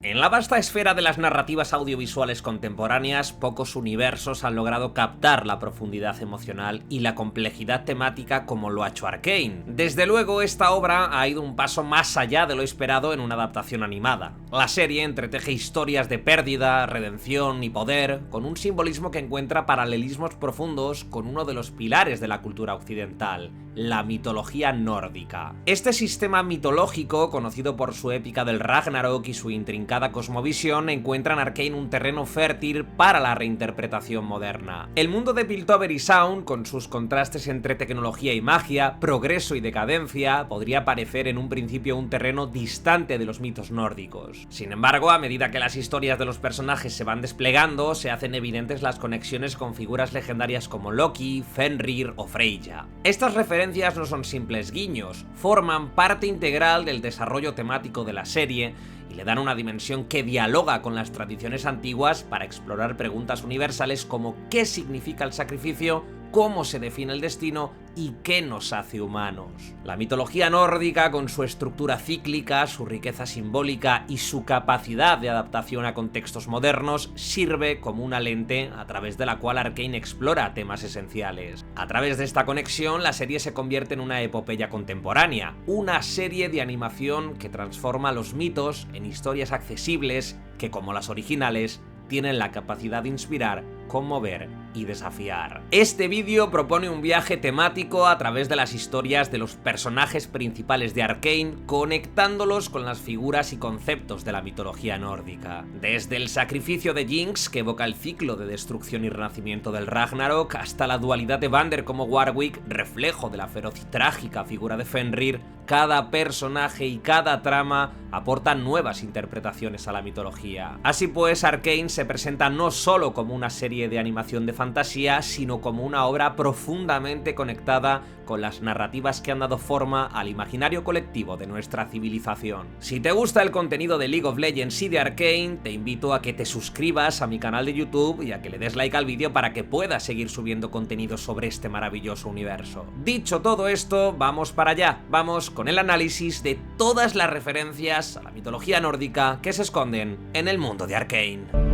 En la vasta esfera de las narrativas audiovisuales contemporáneas, pocos universos han logrado captar la profundidad emocional y la complejidad temática como lo ha hecho Arcane. Desde luego, esta obra ha ido un paso más allá de lo esperado en una adaptación animada. La serie entreteje historias de pérdida, redención y poder, con un simbolismo que encuentra paralelismos profundos con uno de los pilares de la cultura occidental, la mitología nórdica. Este sistema mitológico, conocido por su épica del Ragnarok y su intrincada cosmovisión, encuentra en Arcane un terreno fértil para la reinterpretación moderna. El mundo de Piltover y Sound, con sus contrastes entre tecnología y magia, progreso y decadencia, podría parecer en un principio un terreno distante de los mitos nórdicos. Sin embargo, a medida que las historias de los personajes se van desplegando, se hacen evidentes las conexiones con figuras legendarias como Loki, Fenrir o Freyja. Estas referencias no son simples guiños, forman parte integral del desarrollo temático de la serie y le dan una dimensión que dialoga con las tradiciones antiguas para explorar preguntas universales como ¿qué significa el sacrificio?, cómo se define el destino y qué nos hace humanos. La mitología nórdica, con su estructura cíclica, su riqueza simbólica y su capacidad de adaptación a contextos modernos, sirve como una lente a través de la cual Arcane explora temas esenciales. A través de esta conexión, la serie se convierte en una epopeya contemporánea, una serie de animación que transforma los mitos en historias accesibles que, como las originales, tienen la capacidad de inspirar, conmover y desafiar. Este vídeo propone un viaje temático a través de las historias de los personajes principales de Arcane, conectándolos con las figuras y conceptos de la mitología nórdica. Desde el sacrificio de Jinx, que evoca el ciclo de destrucción y renacimiento del Ragnarok, hasta la dualidad de Vander como Warwick, reflejo de la feroz y trágica figura de Fenrir, cada personaje y cada trama aportan nuevas interpretaciones a la mitología. Así pues, Arcane se presenta no solo como una serie de animación de fantasía, sino como una obra profundamente conectada con las narrativas que han dado forma al imaginario colectivo de nuestra civilización. Si te gusta el contenido de League of Legends y de Arcane, te invito a que te suscribas a mi canal de YouTube y a que le des like al vídeo para que pueda seguir subiendo contenido sobre este maravilloso universo. Dicho todo esto, vamos para allá, vamos con el análisis de todas las referencias a la mitología nórdica que se esconden en el mundo de Arcane.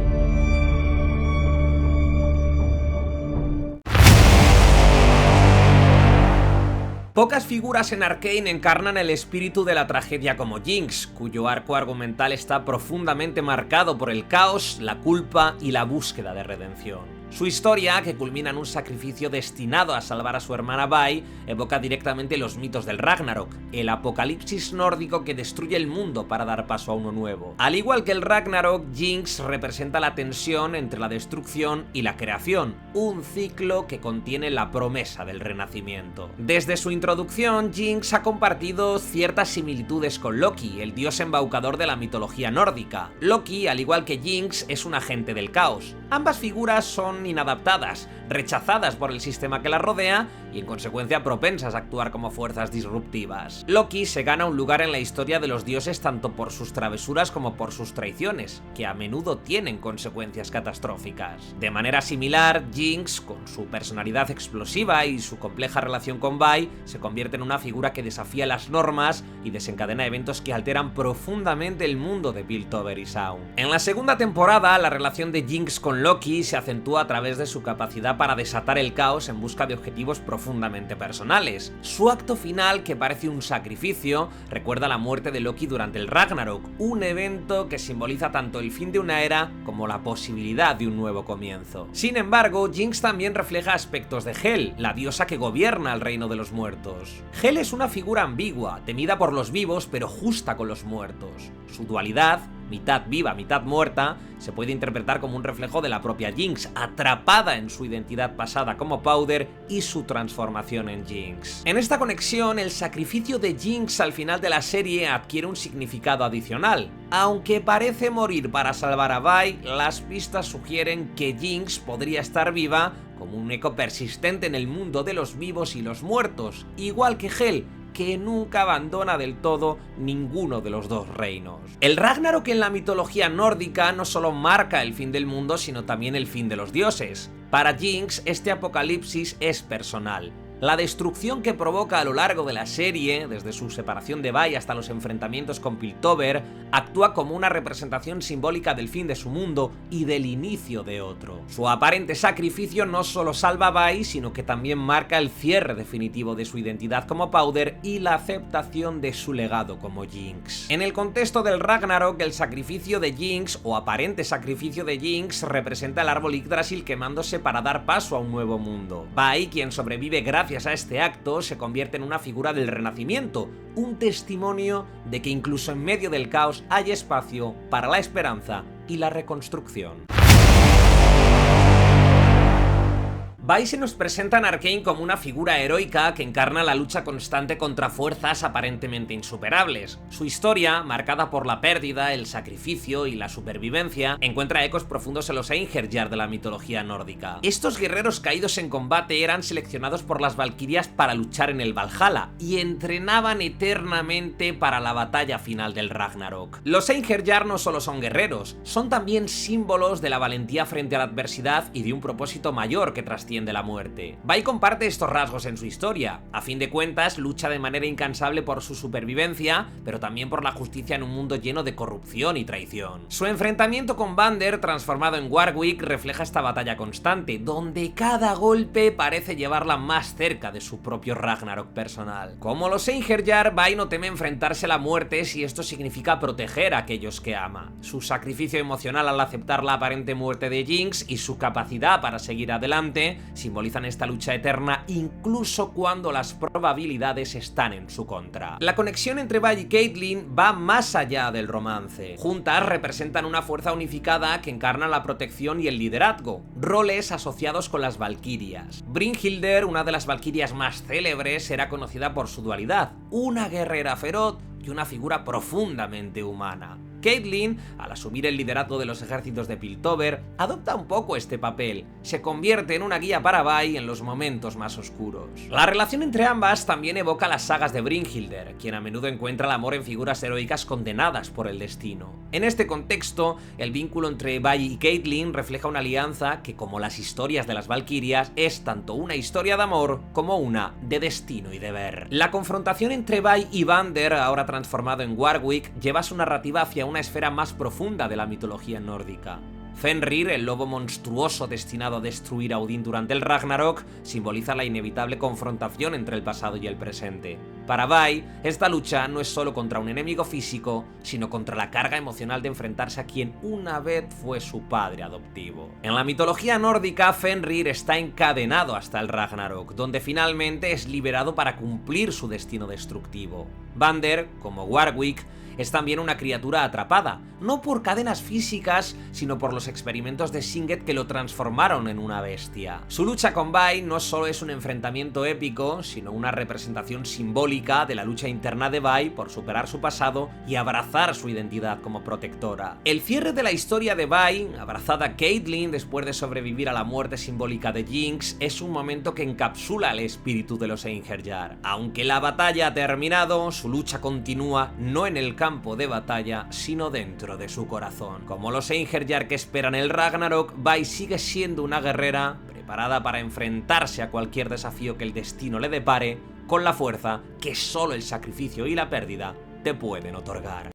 Pocas figuras en Arcane encarnan el espíritu de la tragedia como Jinx, cuyo arco argumental está profundamente marcado por el caos, la culpa y la búsqueda de redención. Su historia, que culmina en un sacrificio destinado a salvar a su hermana Vi, evoca directamente los mitos del Ragnarok, el apocalipsis nórdico que destruye el mundo para dar paso a uno nuevo. Al igual que el Ragnarok, Jinx representa la tensión entre la destrucción y la creación, un ciclo que contiene la promesa del renacimiento. Desde su introducción, Jinx ha compartido ciertas similitudes con Loki, el dios embaucador de la mitología nórdica. Loki, al igual que Jinx, es un agente del caos. Ambas figuras son inadaptadas, rechazadas por el sistema que las rodea y en consecuencia propensas a actuar como fuerzas disruptivas. Loki se gana un lugar en la historia de los dioses tanto por sus travesuras como por sus traiciones, que a menudo tienen consecuencias catastróficas. De manera similar, Jinx, con su personalidad explosiva y su compleja relación con Vi, se convierte en una figura que desafía las normas y desencadena eventos que alteran profundamente el mundo de Piltover y Sound. En la segunda temporada, la relación de Jinx con Loki se acentúa a través de su capacidad para desatar el caos en busca de objetivos profundamente personales. Su acto final, que parece un sacrificio, recuerda la muerte de Loki durante el Ragnarok, un evento que simboliza tanto el fin de una era como la posibilidad de un nuevo comienzo. Sin embargo, Jinx también refleja aspectos de Hel, la diosa que gobierna el reino de los muertos. Hel es una figura ambigua, temida por los vivos pero justa con los muertos. Su dualidad, mitad viva, mitad muerta, se puede interpretar como un reflejo de la propia Jinx, atrapada en su identidad pasada como Powder y su transformación en Jinx. En esta conexión, el sacrificio de Jinx al final de la serie adquiere un significado adicional. Aunque parece morir para salvar a Vi, las pistas sugieren que Jinx podría estar viva como un eco persistente en el mundo de los vivos y los muertos, igual que Hel, que nunca abandona del todo ninguno de los dos reinos. El Ragnarok en la mitología nórdica no solo marca el fin del mundo, sino también el fin de los dioses. Para Jinx, este apocalipsis es personal. La destrucción que provoca a lo largo de la serie, desde su separación de Vi hasta los enfrentamientos con Piltover, actúa como una representación simbólica del fin de su mundo y del inicio de otro. Su aparente sacrificio no solo salva a Vi, sino que también marca el cierre definitivo de su identidad como Powder y la aceptación de su legado como Jinx. En el contexto del Ragnarok, el sacrificio de Jinx, o aparente sacrificio de Jinx, representa el árbol Yggdrasil quemándose para dar paso a un nuevo mundo. Vi, quien sobrevive gracias a este acto, se convierte en una figura del renacimiento, un testimonio de que incluso en medio del caos hay espacio para la esperanza y la reconstrucción. Vi se nos presenta en Arcane como una figura heroica que encarna la lucha constante contra fuerzas aparentemente insuperables. Su historia, marcada por la pérdida, el sacrificio y la supervivencia, encuentra ecos profundos en los Einherjar de la mitología nórdica. Estos guerreros caídos en combate eran seleccionados por las Valquirias para luchar en el Valhalla y entrenaban eternamente para la batalla final del Ragnarok. Los Einherjar no solo son guerreros, son también símbolos de la valentía frente a la adversidad y de un propósito mayor que trasciende de la muerte. Vi comparte estos rasgos en su historia. A fin de cuentas, lucha de manera incansable por su supervivencia, pero también por la justicia en un mundo lleno de corrupción y traición. Su enfrentamiento con Vander, transformado en Warwick, refleja esta batalla constante, donde cada golpe parece llevarla más cerca de su propio Ragnarok personal. Como los Einherjar, Vi no teme enfrentarse a la muerte si esto significa proteger a aquellos que ama. Su sacrificio emocional al aceptar la aparente muerte de Jinx y su capacidad para seguir adelante simbolizan esta lucha eterna incluso cuando las probabilidades están en su contra. La conexión entre Vi y Caitlyn va más allá del romance. Juntas representan una fuerza unificada que encarna la protección y el liderazgo, roles asociados con las Valquirias. Brynhildr, una de las Valquirias más célebres, era conocida por su dualidad, una guerrera feroz y una figura profundamente humana. Caitlyn, al asumir el liderazgo de los ejércitos de Piltover, adopta un poco este papel, se convierte en una guía para Vi en los momentos más oscuros. La relación entre ambas también evoca las sagas de Brynhildr, quien a menudo encuentra el amor en figuras heroicas condenadas por el destino. En este contexto, el vínculo entre Vi y Caitlyn refleja una alianza que, como las historias de las Valquirias, es tanto una historia de amor como una de destino y deber. La confrontación entre Vi y Vander, ahora transformado en Warwick, lleva su narrativa hacia una esfera más profunda de la mitología nórdica. Fenrir, el lobo monstruoso destinado a destruir a Odín durante el Ragnarok, simboliza la inevitable confrontación entre el pasado y el presente. Para Vi, esta lucha no es solo contra un enemigo físico, sino contra la carga emocional de enfrentarse a quien una vez fue su padre adoptivo. En la mitología nórdica, Fenrir está encadenado hasta el Ragnarok, donde finalmente es liberado para cumplir su destino destructivo. Vander, como Warwick, es también una criatura atrapada, no por cadenas físicas, sino por los experimentos de Singed que lo transformaron en una bestia. Su lucha con Vi no solo es un enfrentamiento épico, sino una representación simbólica de la lucha interna de Vi por superar su pasado y abrazar su identidad como protectora. El cierre de la historia de Vi, abrazada a Caitlyn después de sobrevivir a la muerte simbólica de Jinx, es un momento que encapsula el espíritu de los Einherjar. Aunque la batalla ha terminado, su lucha continúa no en el campo de batalla, sino dentro de su corazón. Como los Einherjar que esperan el Ragnarok, Vi sigue siendo una guerrera preparada para enfrentarse a cualquier desafío que el destino le depare, con la fuerza que solo el sacrificio y la pérdida te pueden otorgar.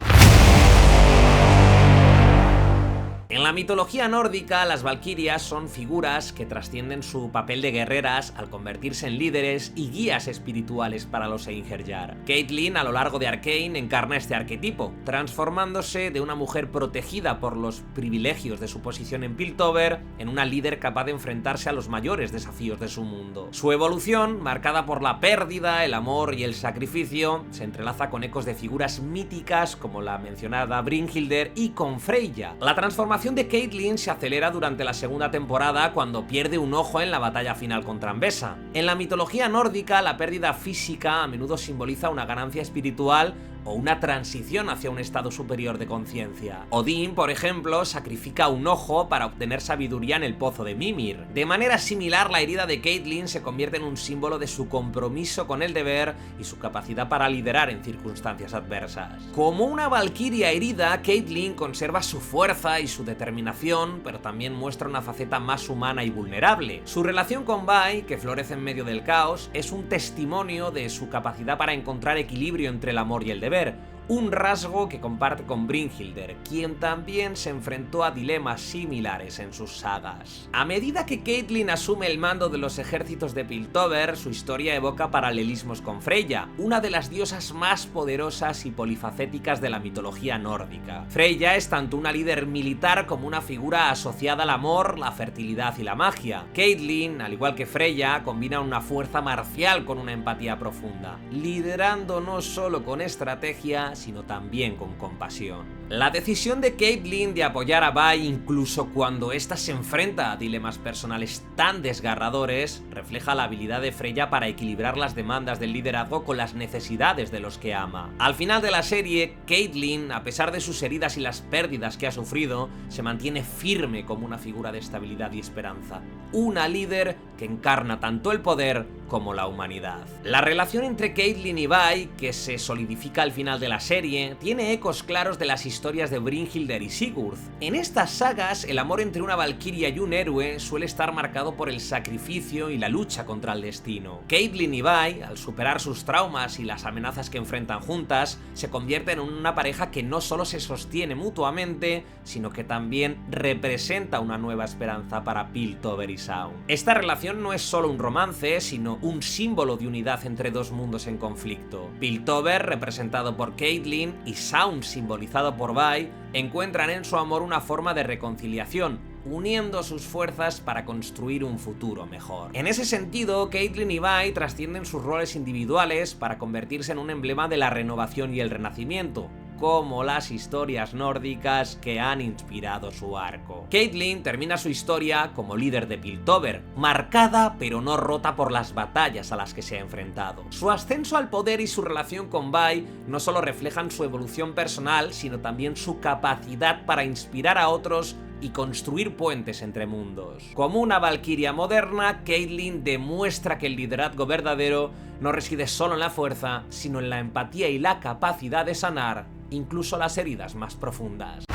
En la mitología nórdica, las Valquirias son figuras que trascienden su papel de guerreras al convertirse en líderes y guías espirituales para los Einherjar. Caitlyn, a lo largo de Arcane, encarna este arquetipo, transformándose de una mujer protegida por los privilegios de su posición en Piltover en una líder capaz de enfrentarse a los mayores desafíos de su mundo. Su evolución, marcada por la pérdida, el amor y el sacrificio, se entrelaza con ecos de figuras míticas como la mencionada Brynhildr y con Freyja. La transformación de Caitlyn se acelera durante la segunda temporada cuando pierde un ojo en la batalla final contra Ambessa. En la mitología nórdica, la pérdida física a menudo simboliza una ganancia espiritual o una transición hacia un estado superior de conciencia. Odín, por ejemplo, sacrifica un ojo para obtener sabiduría en el pozo de Mimir. De manera similar, la herida de Caitlyn se convierte en un símbolo de su compromiso con el deber y su capacidad para liderar en circunstancias adversas. Como una valquiria herida, Caitlyn conserva su fuerza y su determinación, pero también muestra una faceta más humana y vulnerable. Su relación con Vi, que florece en medio del caos, es un testimonio de su capacidad para encontrar equilibrio entre el amor y el deber, un rasgo que comparte con Brynhildr, quien también se enfrentó a dilemas similares en sus sagas. A medida que Caitlyn asume el mando de los ejércitos de Piltover, su historia evoca paralelismos con Freyja, una de las diosas más poderosas y polifacéticas de la mitología nórdica. Freyja es tanto una líder militar como una figura asociada al amor, la fertilidad y la magia. Caitlyn, al igual que Freyja, combina una fuerza marcial con una empatía profunda, liderando no solo con estrategia, sino también con compasión. La decisión de Caitlyn de apoyar a Vi incluso cuando ésta se enfrenta a dilemas personales tan desgarradores refleja la habilidad de Freyja para equilibrar las demandas del liderazgo con las necesidades de los que ama. Al final de la serie, Caitlyn, a pesar de sus heridas y las pérdidas que ha sufrido, se mantiene firme como una figura de estabilidad y esperanza. Una líder que encarna tanto el poder como la humanidad. La relación entre Caitlyn y Vi, que se solidifica al final de la serie, tiene ecos claros de las historias de Brynhildr y Sigurd. En estas sagas, el amor entre una valquiria y un héroe suele estar marcado por el sacrificio y la lucha contra el destino. Caitlyn y Vi, al superar sus traumas y las amenazas que enfrentan juntas, se convierten en una pareja que no solo se sostiene mutuamente, sino que también representa una nueva esperanza para Piltover y Sound. Esta relación no es solo un romance, sino un símbolo de unidad entre dos mundos en conflicto. Piltover, representado por Caitlyn, y Sound, simbolizado por Vi, encuentran en su amor una forma de reconciliación, uniendo sus fuerzas para construir un futuro mejor. En ese sentido, Caitlyn y Vi trascienden sus roles individuales para convertirse en un emblema de la renovación y el renacimiento, como las historias nórdicas que han inspirado su arco. Caitlyn termina su historia como líder de Piltover, marcada pero no rota por las batallas a las que se ha enfrentado. Su ascenso al poder y su relación con Vi no solo reflejan su evolución personal, sino también su capacidad para inspirar a otros y construir puentes entre mundos. Como una valquiria moderna, Caitlyn demuestra que el liderazgo verdadero no reside solo en la fuerza, sino en la empatía y la capacidad de sanar incluso las heridas más profundas.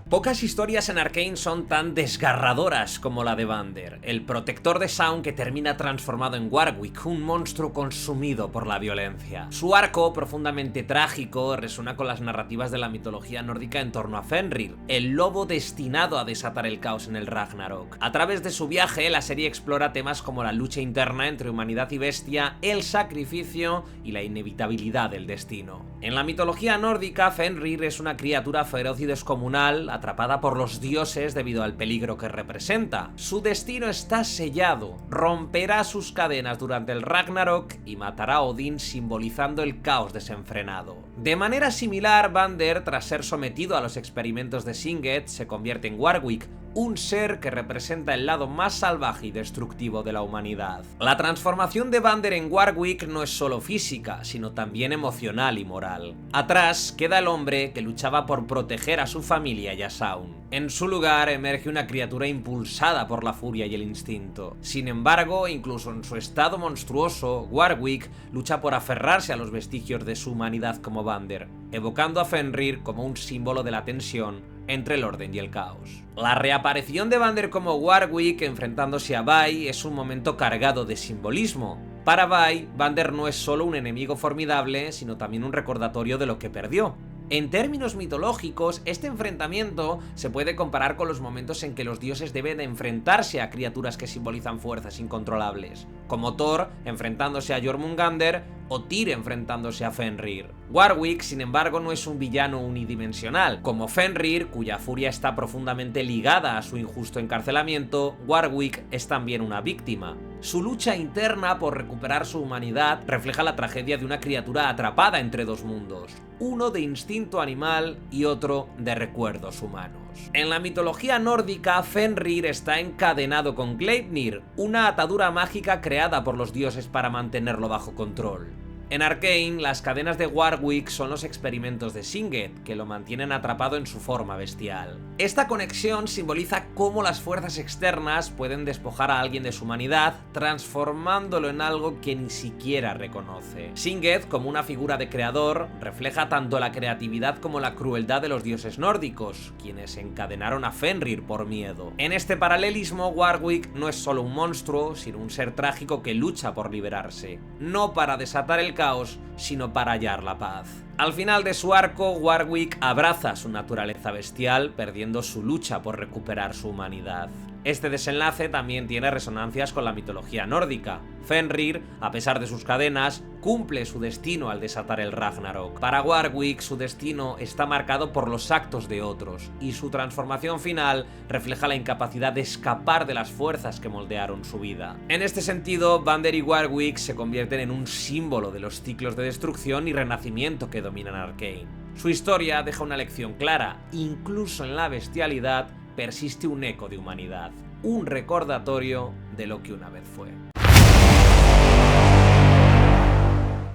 Pocas historias en Arcane son tan desgarradoras como la de Vander, el protector de Sound que termina transformado en Warwick, un monstruo consumido por la violencia. Su arco, profundamente trágico, resuena con las narrativas de la mitología nórdica en torno a Fenrir, el lobo destinado a desatar el caos en el Ragnarok. A través de su viaje, la serie explora temas como la lucha interna entre humanidad y bestia, el sacrificio y la inevitabilidad del destino. En la mitología nórdica, Fenrir es una criatura feroz y descomunal, atrapada por los dioses debido al peligro que representa. Su destino está sellado, romperá sus cadenas durante el Ragnarok y matará a Odín, simbolizando el caos desenfrenado. De manera similar, Vander, tras ser sometido a los experimentos de Singed, se convierte en Warwick, un ser que representa el lado más salvaje y destructivo de la humanidad. La transformación de Vander en Warwick no es solo física, sino también emocional y moral. Atrás queda el hombre que luchaba por proteger a su familia y a Sound. En su lugar emerge una criatura impulsada por la furia y el instinto. Sin embargo, incluso en su estado monstruoso, Warwick lucha por aferrarse a los vestigios de su humanidad como Vander, evocando a Fenrir como un símbolo de la tensión entre el orden y el caos. La reaparición de Vander como Warwick enfrentándose a Vi es un momento cargado de simbolismo. Para Vi, Vander no es solo un enemigo formidable, sino también un recordatorio de lo que perdió. En términos mitológicos, este enfrentamiento se puede comparar con los momentos en que los dioses deben enfrentarse a criaturas que simbolizan fuerzas incontrolables, como Thor enfrentándose a Jormungandr o Tyr enfrentándose a Fenrir. Warwick, sin embargo, no es un villano unidimensional. Como Fenrir, cuya furia está profundamente ligada a su injusto encarcelamiento, Warwick es también una víctima. Su lucha interna por recuperar su humanidad refleja la tragedia de una criatura atrapada entre dos mundos, uno de instinto animal y otro de recuerdos humanos. En la mitología nórdica, Fenrir está encadenado con Gleipnir, una atadura mágica creada por los dioses para mantenerlo bajo control. En Arcane, las cadenas de Warwick son los experimentos de Singed, que lo mantienen atrapado en su forma bestial. Esta conexión simboliza cómo las fuerzas externas pueden despojar a alguien de su humanidad, transformándolo en algo que ni siquiera reconoce. Singed, como una figura de creador, refleja tanto la creatividad como la crueldad de los dioses nórdicos, quienes encadenaron a Fenrir por miedo. En este paralelismo, Warwick no es solo un monstruo, sino un ser trágico que lucha por liberarse, no para desatar el caos, sino para hallar la paz. Al final de su arco, Warwick abraza su naturaleza bestial, perdiendo su lucha por recuperar su humanidad. Este desenlace también tiene resonancias con la mitología nórdica. Fenrir, a pesar de sus cadenas, cumple su destino al desatar el Ragnarok. Para Warwick, su destino está marcado por los actos de otros, y su transformación final refleja la incapacidad de escapar de las fuerzas que moldearon su vida. En este sentido, Vander y Warwick se convierten en un símbolo de los ciclos de destrucción y renacimiento que dominan Arcane. Su historia deja una lección clara: incluso en la bestialidad persiste un eco de humanidad, un recordatorio de lo que una vez fue.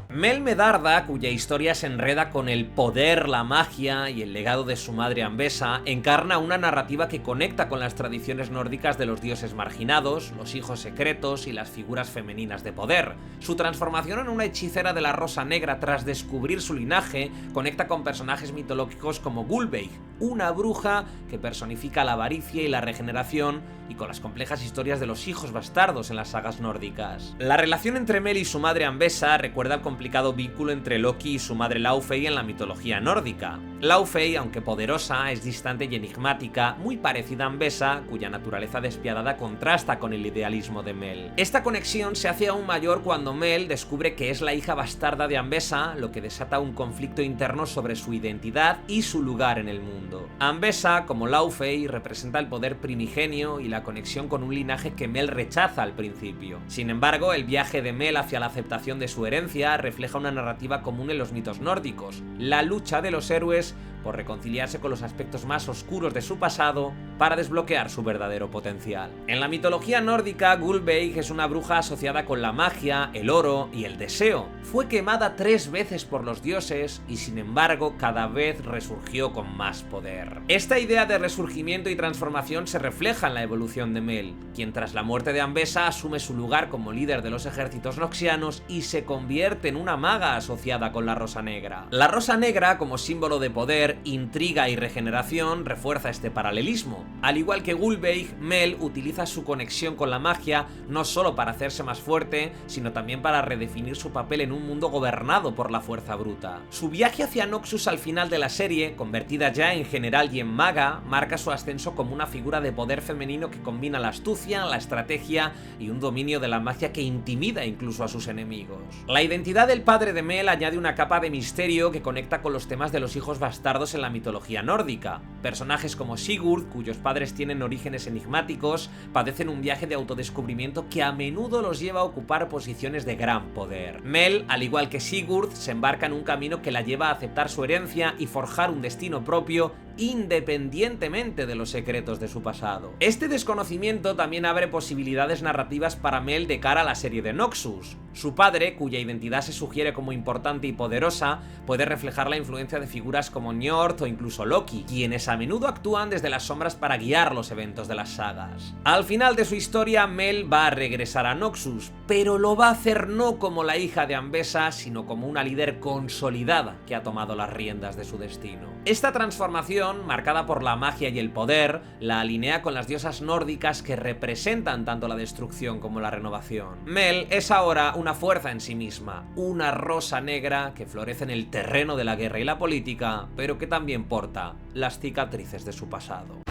Mel Medarda, cuya historia se enreda con el poder, la magia y el legado de su madre Ambessa, encarna una narrativa que conecta con las tradiciones nórdicas de los dioses marginados, los hijos secretos y las figuras femeninas de poder. Su transformación en una hechicera de la Rosa Negra tras descubrir su linaje conecta con personajes mitológicos como Gulveig, una bruja que personifica la avaricia y la regeneración, y con las complejas historias de los hijos bastardos en las sagas nórdicas. La relación entre Mel y su madre Ambessa recuerda el complicado vínculo entre Loki y su madre Laufey en la mitología nórdica. Laufey, aunque poderosa, es distante y enigmática, muy parecida a Ambessa, cuya naturaleza despiadada contrasta con el idealismo de Mel. Esta conexión se hace aún mayor cuando Mel descubre que es la hija bastarda de Ambessa, lo que desata un conflicto interno sobre su identidad y su lugar en el mundo. Ambessa, como Laufey, representa el poder primigenio y la conexión con un linaje que Mel rechaza al principio. Sin embargo, el viaje de Mel hacia la aceptación de su herencia refleja una narrativa común en los mitos nórdicos: la lucha de los héroes por reconciliarse con los aspectos más oscuros de su pasado para desbloquear su verdadero potencial. En la mitología nórdica, Gulveig es una bruja asociada con la magia, el oro y el deseo. Fue quemada 3 veces por los dioses y, sin embargo, cada vez resurgió con más poder. Esta idea de resurgimiento y transformación se refleja en la evolución de Mel, quien tras la muerte de Ambessa asume su lugar como líder de los ejércitos noxianos y se convierte en una maga asociada con la Rosa Negra. La Rosa Negra, como símbolo de poder, intriga y regeneración, refuerza este paralelismo. Al igual que Gulveig, Mel utiliza su conexión con la magia no solo para hacerse más fuerte, sino también para redefinir su papel en un mundo gobernado por la fuerza bruta. Su viaje hacia Noxus al final de la serie, convertida ya en general y en maga, marca su ascenso como una figura de poder femenino que combina la astucia, la estrategia y un dominio de la magia que intimida incluso a sus enemigos. La identidad del padre de Mel añade una capa de misterio que conecta con los temas de los hijos bastardos en la mitología nórdica. Personajes como Sigurd, cuyos padres tienen orígenes enigmáticos, padecen un viaje de autodescubrimiento que a menudo los lleva a ocupar posiciones de gran poder. Mel, al igual que Sigurd, se embarca en un camino que la lleva a aceptar su herencia y forjar un destino propio independientemente de los secretos de su pasado. Este desconocimiento también abre posibilidades narrativas para Mel de cara a la serie de Noxus. Su padre, cuya identidad se sugiere como importante y poderosa, puede reflejar la influencia de figuras como Njord o incluso Loki, quienes a menudo actúan desde las sombras para guiar los eventos de las sagas. Al final de su historia, Mel va a regresar a Noxus, pero lo va a hacer no como la hija de Ambessa, sino como una líder consolidada que ha tomado las riendas de su destino. Esta transformación, marcada por la magia y el poder, la alinea con las diosas nórdicas que representan tanto la destrucción como la renovación. Mel es ahora una fuerza en sí misma, una rosa negra que florece en el terreno de la guerra y la política, pero que también porta las cicatrices de su pasado.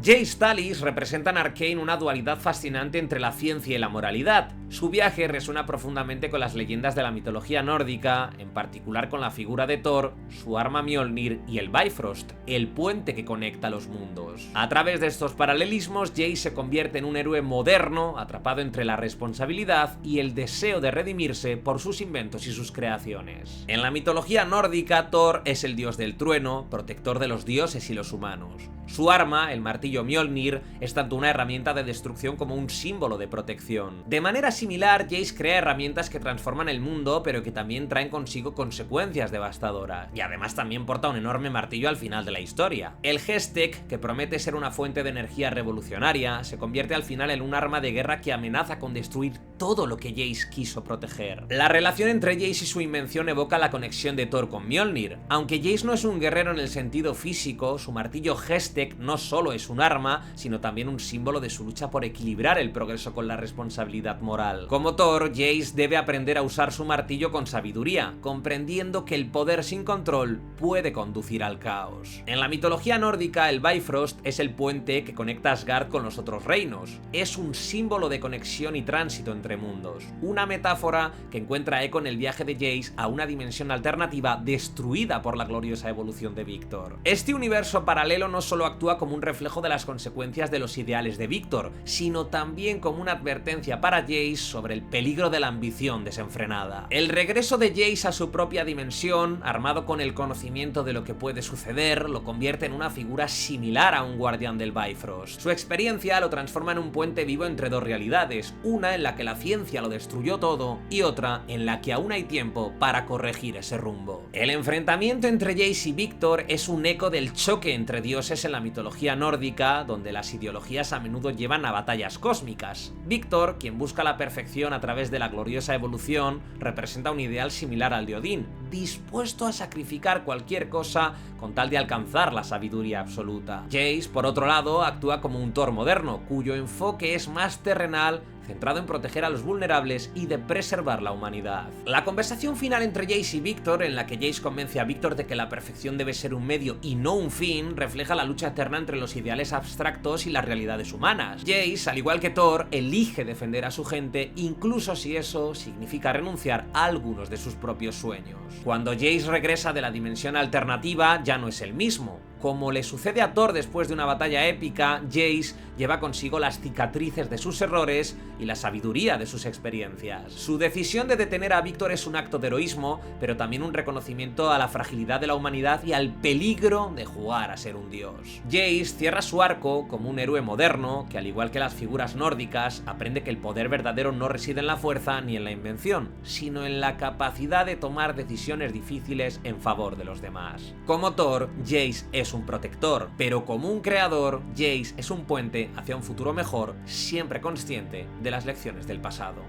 Jace Talis representa en Arcane una dualidad fascinante entre la ciencia y la moralidad. Su viaje resuena profundamente con las leyendas de la mitología nórdica, en particular con la figura de Thor, su arma Mjolnir y el Bifrost, el puente que conecta los mundos. A través de estos paralelismos, Jace se convierte en un héroe moderno, atrapado entre la responsabilidad y el deseo de redimirse por sus inventos y sus creaciones. En la mitología nórdica, Thor es el dios del trueno, protector de los dioses y los humanos. Su arma, el martillo martillo Mjolnir es tanto una herramienta de destrucción como un símbolo de protección. De manera similar, Jace crea herramientas que transforman el mundo, pero que también traen consigo consecuencias devastadoras. Y además también porta un enorme martillo al final de la historia. El Hextech, que promete ser una fuente de energía revolucionaria, se convierte al final en un arma de guerra que amenaza con destruir todo lo que Jace quiso proteger. La relación entre Jace y su invención evoca la conexión de Thor con Mjolnir. Aunque Jace no es un guerrero en el sentido físico, su martillo Hextech no solo es un arma, sino también un símbolo de su lucha por equilibrar el progreso con la responsabilidad moral. Como Thor, Jace debe aprender a usar su martillo con sabiduría, comprendiendo que el poder sin control puede conducir al caos. En la mitología nórdica, el Bifrost es el puente que conecta Asgard con los otros reinos. Es un símbolo de conexión y tránsito entre mundos, una metáfora que encuentra eco en el viaje de Jace a una dimensión alternativa destruida por la gloriosa evolución de Victor. Este universo paralelo no solo actúa como un reflejo de las consecuencias de los ideales de Victor, sino también como una advertencia para Jace sobre el peligro de la ambición desenfrenada. El regreso de Jace a su propia dimensión, armado con el conocimiento de lo que puede suceder, lo convierte en una figura similar a un guardián del Bifrost. Su experiencia lo transforma en un puente vivo entre dos realidades, una en la que la ciencia lo destruyó todo y otra en la que aún hay tiempo para corregir ese rumbo. El enfrentamiento entre Jace y Victor es un eco del choque entre dioses en la mitología nórdica, donde las ideologías a menudo llevan a batallas cósmicas. Victor, quien busca la perfección a través de la gloriosa evolución, representa un ideal similar al de Odín, dispuesto a sacrificar cualquier cosa con tal de alcanzar la sabiduría absoluta. Jace, por otro lado, actúa como un Thor moderno, cuyo enfoque es más terrenal, centrado en proteger a los vulnerables y de preservar la humanidad. La conversación final entre Jace y Victor, en la que Jace convence a Victor de que la perfección debe ser un medio y no un fin, refleja la lucha eterna entre los ideales abstractos y las realidades humanas. Jace, al igual que Thor, elige defender a su gente, incluso si eso significa renunciar a algunos de sus propios sueños. Cuando Jace regresa de la dimensión alternativa, ya no es el mismo. Como le sucede a Thor después de una batalla épica, Jace lleva consigo las cicatrices de sus errores y la sabiduría de sus experiencias. Su decisión de detener a Victor es un acto de heroísmo, pero también un reconocimiento a la fragilidad de la humanidad y al peligro de jugar a ser un dios. Jace cierra su arco como un héroe moderno que, al igual que las figuras nórdicas, aprende que el poder verdadero no reside en la fuerza ni en la invención, sino en la capacidad de tomar decisiones difíciles en favor de los demás. Como Thor, Jace es un protector, pero como un creador, Jace es un puente hacia un futuro mejor, siempre consciente de las lecciones del pasado.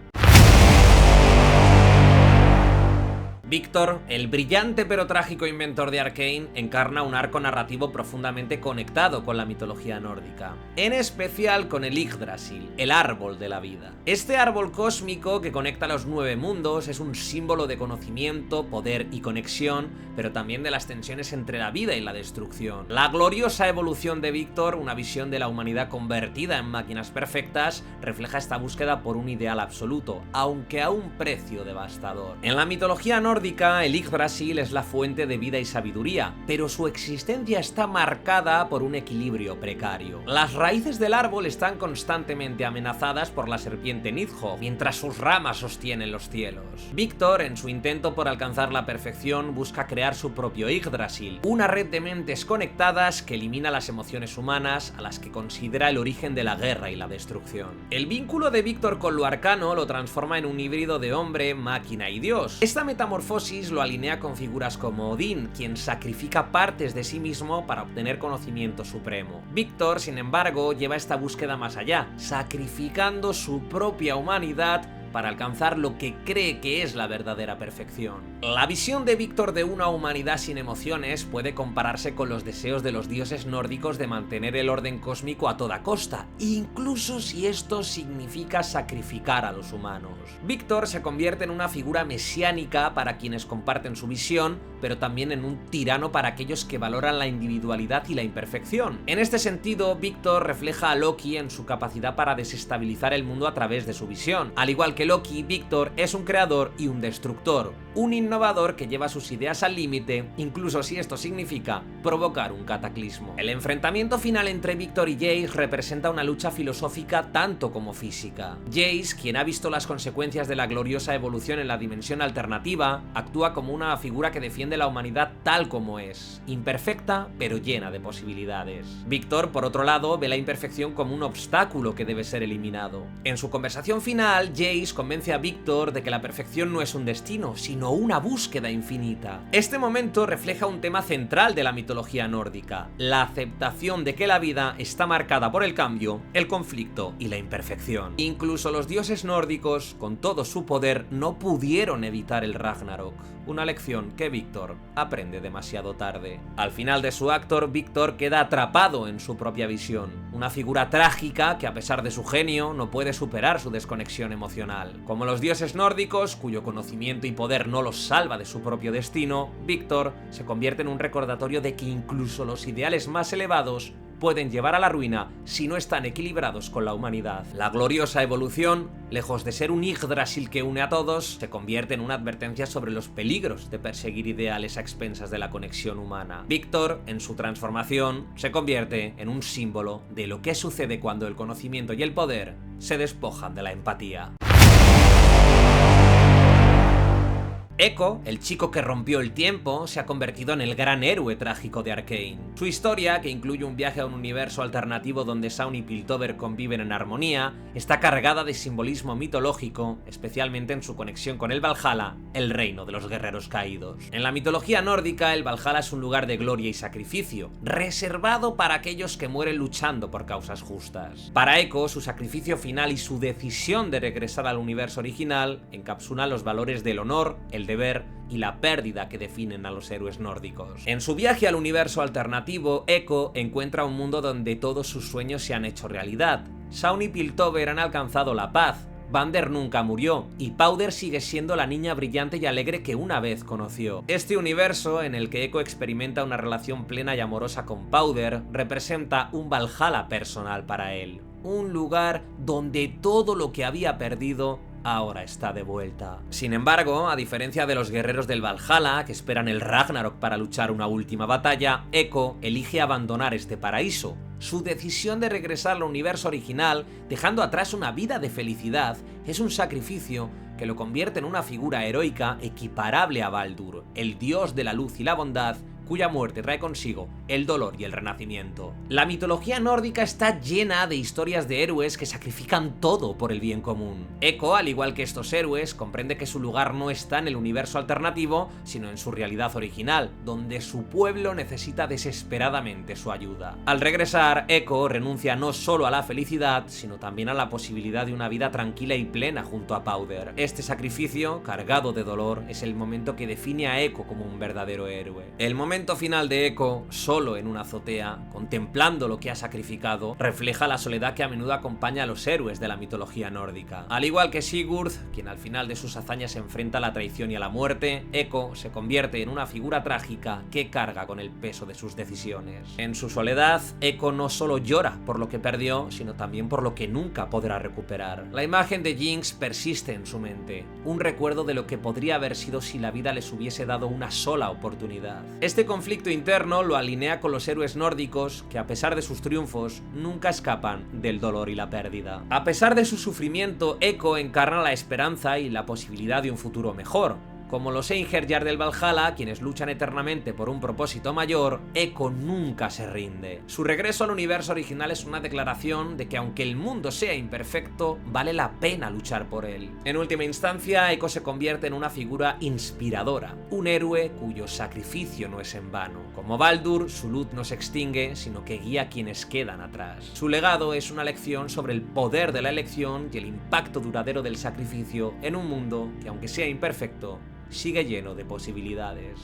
Victor, el brillante pero trágico inventor de Arcane, encarna un arco narrativo profundamente conectado con la mitología nórdica, en especial con el Yggdrasil, el árbol de la vida. Este árbol cósmico que conecta los 9 mundos es un símbolo de conocimiento, poder y conexión, pero también de las tensiones entre la vida y la destrucción. La gloriosa evolución de Victor, una visión de la humanidad convertida en máquinas perfectas, refleja esta búsqueda por un ideal absoluto, aunque a un precio devastador. En la mitología nórdica, el Yggdrasil es la fuente de vida y sabiduría, pero su existencia está marcada por un equilibrio precario. Las raíces del árbol están constantemente amenazadas por la serpiente Nidhogg, mientras sus ramas sostienen los cielos. Victor, en su intento por alcanzar la perfección, busca crear su propio Yggdrasil, una red de mentes conectadas que elimina las emociones humanas, a las que considera el origen de la guerra y la destrucción. El vínculo de Victor con lo arcano lo transforma en un híbrido de hombre, máquina y dios. Esta metamorfosis lo alinea con figuras como Odín, quien sacrifica partes de sí mismo para obtener conocimiento supremo. Victor, sin embargo, lleva esta búsqueda más allá, sacrificando su propia humanidad para alcanzar lo que cree que es la verdadera perfección. La visión de Victor de una humanidad sin emociones puede compararse con los deseos de los dioses nórdicos de mantener el orden cósmico a toda costa, incluso si esto significa sacrificar a los humanos. Victor se convierte en una figura mesiánica para quienes comparten su visión, pero también en un tirano para aquellos que valoran la individualidad y la imperfección. En este sentido, Victor refleja a Loki en su capacidad para desestabilizar el mundo a través de su visión. Al igual que que Loki, Victor es un creador y un destructor, un innovador que lleva sus ideas al límite, incluso si esto significa provocar un cataclismo. El enfrentamiento final entre Victor y Jace representa una lucha filosófica tanto como física. Jace, quien ha visto las consecuencias de la gloriosa evolución en la dimensión alternativa, actúa como una figura que defiende la humanidad tal como es, imperfecta pero llena de posibilidades. Victor, por otro lado, ve la imperfección como un obstáculo que debe ser eliminado. En su conversación final, Jace convence a Victor de que la perfección no es un destino, sino una búsqueda infinita. Este momento refleja un tema central de la mitología nórdica, la aceptación de que la vida está marcada por el cambio, el conflicto y la imperfección. Incluso los dioses nórdicos, con todo su poder, no pudieron evitar el Ragnarok, una lección que Victor aprende demasiado tarde. Al final de su acto, Victor queda atrapado en su propia visión, una figura trágica que, a pesar de su genio, no puede superar su desconexión emocional. Como los dioses nórdicos, cuyo conocimiento y poder no los salva de su propio destino, Victor se convierte en un recordatorio de que incluso los ideales más elevados pueden llevar a la ruina si no están equilibrados con la humanidad. La gloriosa evolución, lejos de ser un Yggdrasil que une a todos, se convierte en una advertencia sobre los peligros de perseguir ideales a expensas de la conexión humana. Victor, en su transformación, se convierte en un símbolo de lo que sucede cuando el conocimiento y el poder se despojan de la empatía. Echo, el chico que rompió el tiempo, se ha convertido en el gran héroe trágico de Arcane. Su historia, que incluye un viaje a un universo alternativo donde Zaun y Piltover conviven en armonía, está cargada de simbolismo mitológico, especialmente en su conexión con el Valhalla, el reino de los guerreros caídos. En la mitología nórdica, el Valhalla es un lugar de gloria y sacrificio, reservado para aquellos que mueren luchando por causas justas. Para Echo, su sacrificio final y su decisión de regresar al universo original encapsulan los valores del honor, el deber y la pérdida que definen a los héroes nórdicos. En su viaje al universo alternativo, Echo encuentra un mundo donde todos sus sueños se han hecho realidad. Zaun y Piltover han alcanzado la paz, Vander nunca murió, y Powder sigue siendo la niña brillante y alegre que una vez conoció. Este universo, en el que Echo experimenta una relación plena y amorosa con Powder, representa un Valhalla personal para él. Un lugar donde todo lo que había perdido ahora está de vuelta. Sin embargo, a diferencia de los guerreros del Valhalla, que esperan el Ragnarok para luchar una última batalla, Echo elige abandonar este paraíso. Su decisión de regresar al universo original, dejando atrás una vida de felicidad, es un sacrificio que lo convierte en una figura heroica equiparable a Baldur, el dios de la luz y la bondad, cuya muerte trae consigo el dolor y el renacimiento. La mitología nórdica está llena de historias de héroes que sacrifican todo por el bien común. Echo, al igual que estos héroes, comprende que su lugar no está en el universo alternativo, sino en su realidad original, donde su pueblo necesita desesperadamente su ayuda. Al regresar, Echo renuncia no solo a la felicidad, sino también a la posibilidad de una vida tranquila y plena junto a Powder. Este sacrificio, cargado de dolor, es el momento que define a Echo como un verdadero héroe. El momento final de Echo, solo en una azotea, contemplando lo que ha sacrificado, refleja la soledad que a menudo acompaña a los héroes de la mitología nórdica. Al igual que Sigurd, quien al final de sus hazañas se enfrenta a la traición y a la muerte, Echo se convierte en una figura trágica que carga con el peso de sus decisiones. En su soledad, Echo no solo llora por lo que perdió, sino también por lo que nunca podrá recuperar. La imagen de Jinx persiste en su mente, un recuerdo de lo que podría haber sido si la vida les hubiese dado una sola oportunidad. Este conflicto interno lo alinea con los héroes nórdicos que, a pesar de sus triunfos, nunca escapan del dolor y la pérdida. A pesar de su sufrimiento, Echo encarna la esperanza y la posibilidad de un futuro mejor. Como los Einherjar del Valhalla, quienes luchan eternamente por un propósito mayor, Echo nunca se rinde. Su regreso al universo original es una declaración de que aunque el mundo sea imperfecto, vale la pena luchar por él. En última instancia, Echo se convierte en una figura inspiradora, un héroe cuyo sacrificio no es en vano. Como Baldur, su luz no se extingue, sino que guía a quienes quedan atrás. Su legado es una lección sobre el poder de la elección y el impacto duradero del sacrificio en un mundo que, aunque sea imperfecto, sigue lleno de posibilidades.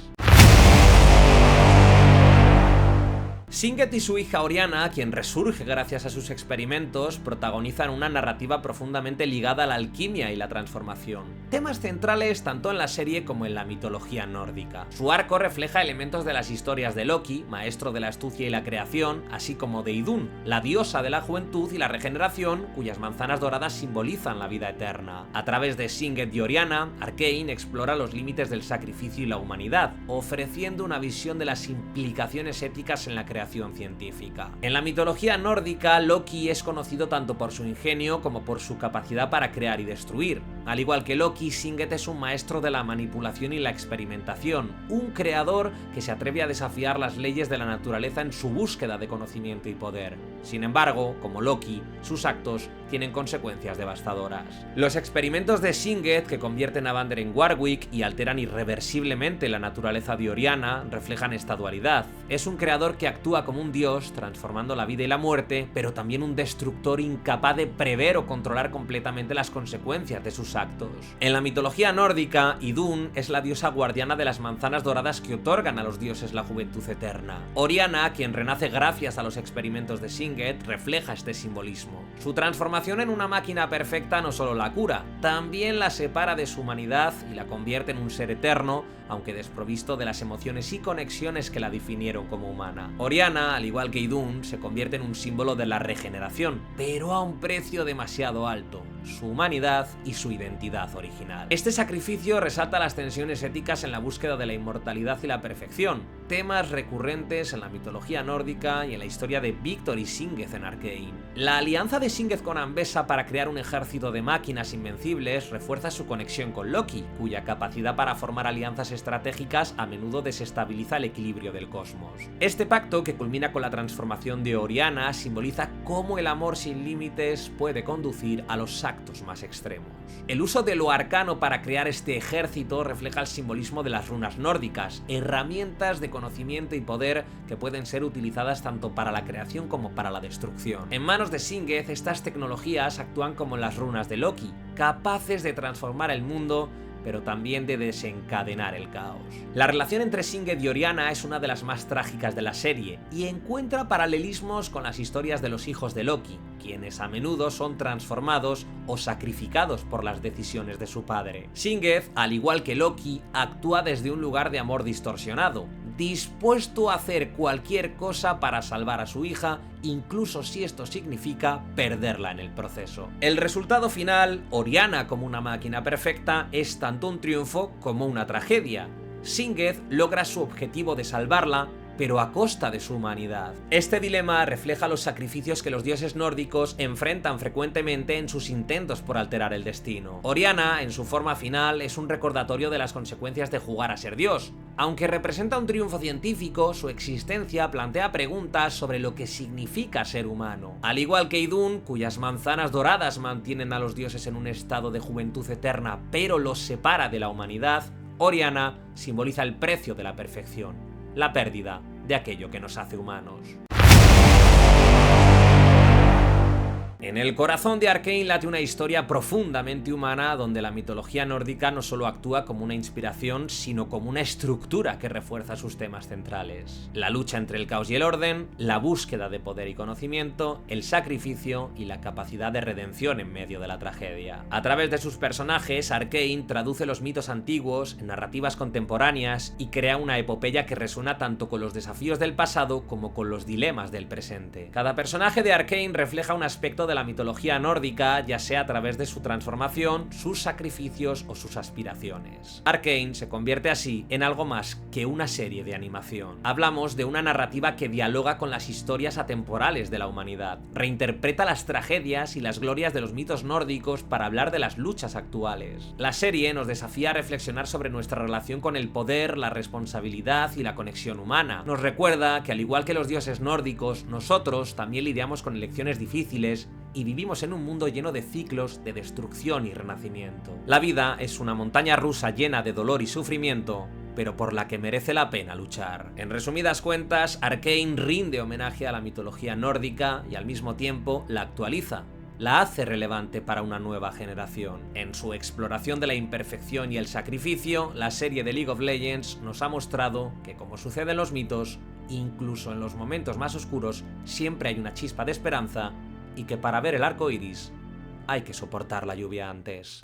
Singed y su hija Oriana, quien resurge gracias a sus experimentos, protagonizan una narrativa profundamente ligada a la alquimia y la transformación, temas centrales tanto en la serie como en la mitología nórdica. Su arco refleja elementos de las historias de Loki, maestro de la astucia y la creación, así como de Idun, la diosa de la juventud y la regeneración, cuyas manzanas doradas simbolizan la vida eterna. A través de Singed y Oriana, Arcane explora los límites del sacrificio y la humanidad, ofreciendo una visión de las implicaciones éticas en la creación científica. En la mitología nórdica, Loki es conocido tanto por su ingenio como por su capacidad para crear y destruir. Al igual que Loki, Singed es un maestro de la manipulación y la experimentación, un creador que se atreve a desafiar las leyes de la naturaleza en su búsqueda de conocimiento y poder. Sin embargo, como Loki, sus actos tienen consecuencias devastadoras. Los experimentos de Singed, que convierten a Vander en Warwick y alteran irreversiblemente la naturaleza de Oriana, reflejan esta dualidad. Es un creador que actúa como un dios, transformando la vida y la muerte, pero también un destructor incapaz de prever o controlar completamente las consecuencias de sus actos. En la mitología nórdica, Idun es la diosa guardiana de las manzanas doradas que otorgan a los dioses la juventud eterna. Oriana, quien renace gracias a los experimentos de Singed, refleja este simbolismo. Su transformación en una máquina perfecta no solo la cura, también la separa de su humanidad y la convierte en un ser eterno, aunque desprovisto de las emociones y conexiones que la definieron como humana. Oriana, al igual que Idun, se convierte en un símbolo de la regeneración, pero a un precio demasiado alto: su humanidad y su identidad original. Este sacrificio resalta las tensiones éticas en la búsqueda de la inmortalidad y la perfección, temas recurrentes en la mitología nórdica y en la historia de Victor y Singed en Arcane. La alianza de Singed con Ambessa para crear un ejército de máquinas invencibles refuerza su conexión con Loki, cuya capacidad para formar alianzas estratégicas a menudo desestabiliza el equilibrio del cosmos. Este pacto, que culmina con la transformación de Oriana, simboliza cómo el amor sin límites puede conducir a los actos más extremos. El uso de lo arcano para crear este ejército refleja el simbolismo de las runas nórdicas, herramientas de conocimiento y poder que pueden ser utilizadas tanto para la creación como para la destrucción. En manos de Singed, estas tecnologías actúan como las runas de Loki, capaces de transformar el mundo, pero también de desencadenar el caos. La relación entre Singed y Oriana es una de las más trágicas de la serie, y encuentra paralelismos con las historias de los hijos de Loki, quienes a menudo son transformados o sacrificados por las decisiones de su padre. Singed, al igual que Loki, actúa desde un lugar de amor distorsionado, dispuesto a hacer cualquier cosa para salvar a su hija, incluso si esto significa perderla en el proceso. El resultado final, Oriana como una máquina perfecta, es tanto un triunfo como una tragedia. Singed logra su objetivo de salvarla, pero a costa de su humanidad. Este dilema refleja los sacrificios que los dioses nórdicos enfrentan frecuentemente en sus intentos por alterar el destino. Oriana, en su forma final, es un recordatorio de las consecuencias de jugar a ser dios. Aunque representa un triunfo científico, su existencia plantea preguntas sobre lo que significa ser humano. Al igual que Idun, cuyas manzanas doradas mantienen a los dioses en un estado de juventud eterna, pero los separa de la humanidad, Oriana simboliza el precio de la perfección, la pérdida de aquello que nos hace humanos. En el corazón de Arcane late una historia profundamente humana, donde la mitología nórdica no solo actúa como una inspiración, sino como una estructura que refuerza sus temas centrales: la lucha entre el caos y el orden, la búsqueda de poder y conocimiento, el sacrificio y la capacidad de redención en medio de la tragedia. A través de sus personajes, Arcane traduce los mitos antiguos en narrativas contemporáneas y crea una epopeya que resuena tanto con los desafíos del pasado como con los dilemas del presente. Cada personaje de Arcane refleja un aspecto de la mitología nórdica, ya sea a través de su transformación, sus sacrificios o sus aspiraciones. Arcane se convierte así en algo más que una serie de animación. Hablamos de una narrativa que dialoga con las historias atemporales de la humanidad, reinterpreta las tragedias y las glorias de los mitos nórdicos para hablar de las luchas actuales. La serie nos desafía a reflexionar sobre nuestra relación con el poder, la responsabilidad y la conexión humana. Nos recuerda que, al igual que los dioses nórdicos, nosotros también lidiamos con elecciones difíciles y vivimos en un mundo lleno de ciclos de destrucción y renacimiento. La vida es una montaña rusa llena de dolor y sufrimiento, pero por la que merece la pena luchar. En resumidas cuentas, Arcane rinde homenaje a la mitología nórdica y al mismo tiempo la actualiza, la hace relevante para una nueva generación. En su exploración de la imperfección y el sacrificio, la serie de League of Legends nos ha mostrado que, como sucede en los mitos, incluso en los momentos más oscuros, siempre hay una chispa de esperanza y que para ver el arco iris hay que soportar la lluvia antes.